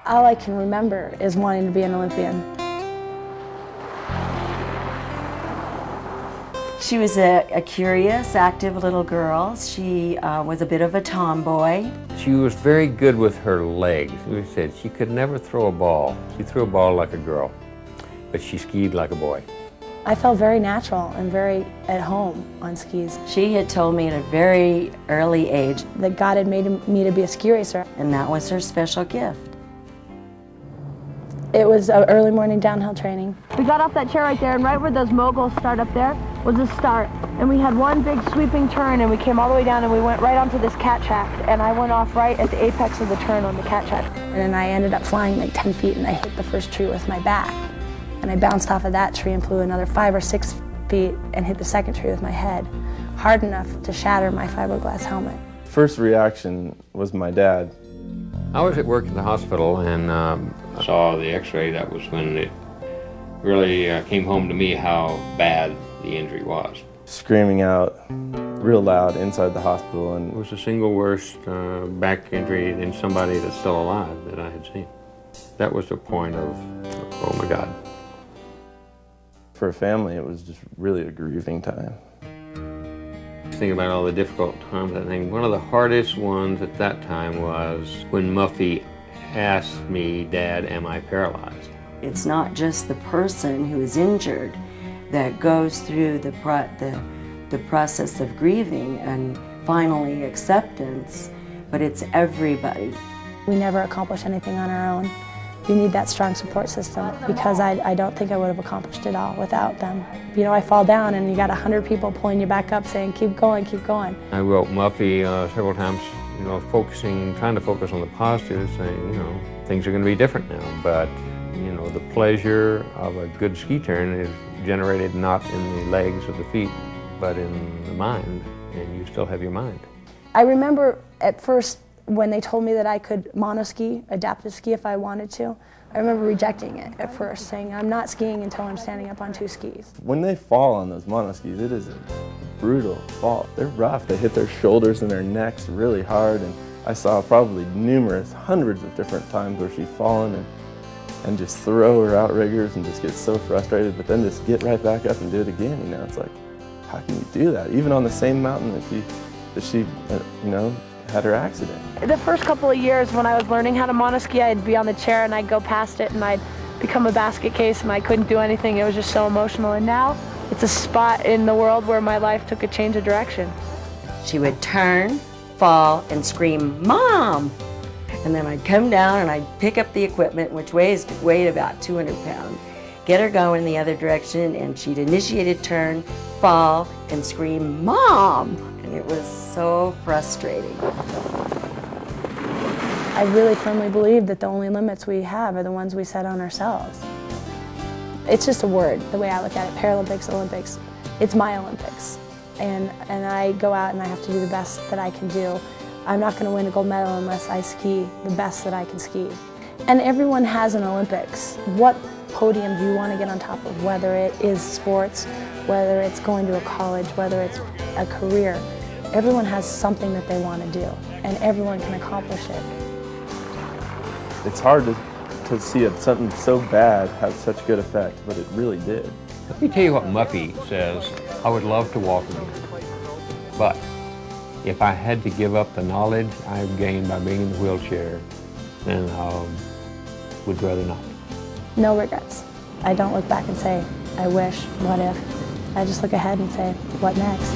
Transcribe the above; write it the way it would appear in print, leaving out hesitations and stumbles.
All I can remember is wanting to be an Olympian. She was a curious, active little girl. She was a bit of a tomboy. She was very good with her legs. We said she could never throw a ball. She threw a ball like a girl, but she skied like a boy. I felt very natural and very at home on skis. She had told me at a very early age that God had made me to be a ski racer. And that was her special gift. It was an early morning downhill training. We got off that chair right there, and right where those moguls start up there was the start. And we had one big sweeping turn, and we came all the way down, and we went right onto this cat track. And I went off right at the apex of the turn on the cat track. And then I ended up flying like 10 feet, and I hit the first tree with my back. And I bounced off of that tree and flew another 5 or 6 feet and hit the second tree with my head, hard enough to shatter my fiberglass helmet. First reaction was my dad. I was at work at the hospital and saw the x-ray. That was when it really came home to me how bad the injury was. Screaming out real loud inside the hospital. And it was the single worst back injury in somebody that's still alive that I had seen. That was the point of, oh my God. For a family, it was just really a grieving time. Thinking about all the difficult times, I think one of the hardest ones at that time was when Muffy asked me, "Dad, am I paralyzed?" It's not just the person who is injured that goes through the process of grieving and finally acceptance, but it's everybody. We never accomplish anything on our own. You need that strong support system, because I don't think I would have accomplished it all without them. You know, I fall down and you got 100 people pulling you back up saying, keep going, keep going. I wrote Muffy several times, you know, trying to focus on the positives, saying, you know, things are going to be different now, but, you know, the pleasure of a good ski turn is generated not in the legs or the feet, but in the mind, and you still have your mind. I remember at first, when they told me that I could monoski, adaptive ski if I wanted to, I remember rejecting it at first, saying I'm not skiing until I'm standing up on 2 skis. When they fall on those monoskis, it is a brutal fall. They're rough. They hit their shoulders and their necks really hard, and I saw probably hundreds of different times where she's fallen and just throw her outriggers and just get so frustrated, but then just get right back up and do it again. You know, it's like, how can you do that? Even on the same mountain that she you know, had her accident. The first couple of years when I was learning how to monoski, I'd be on the chair and I'd go past it and I'd become a basket case and I couldn't do anything. It was just so emotional. And now it's a spot in the world where my life took a change of direction. She would turn, fall, and scream, "Mom!" And then I'd come down and I'd pick up the equipment, which weighed about 200 pounds, get her going the other direction, and she'd initiate a turn, fall, and scream, "Mom!" And it was so frustrating. I really firmly believe that the only limits we have are the ones we set on ourselves. It's just a word, the way I look at it. Paralympics, Olympics, it's my Olympics. And I go out and I have to do the best that I can do. I'm not going to win a gold medal unless I ski the best that I can ski. And everyone has an Olympics. What podium do you want to get on top of, whether it is sports, whether it's going to a college, whether it's a career? Everyone has something that they want to do, and everyone can accomplish it. It's hard to see something so bad have such good effect, but it really did. Let me tell you what Muffy says. I would love to walk again, but if I had to give up the knowledge I've gained by being in the wheelchair, then I would rather not. No regrets. I don't look back and say, I wish, what if. I just look ahead and say, what next?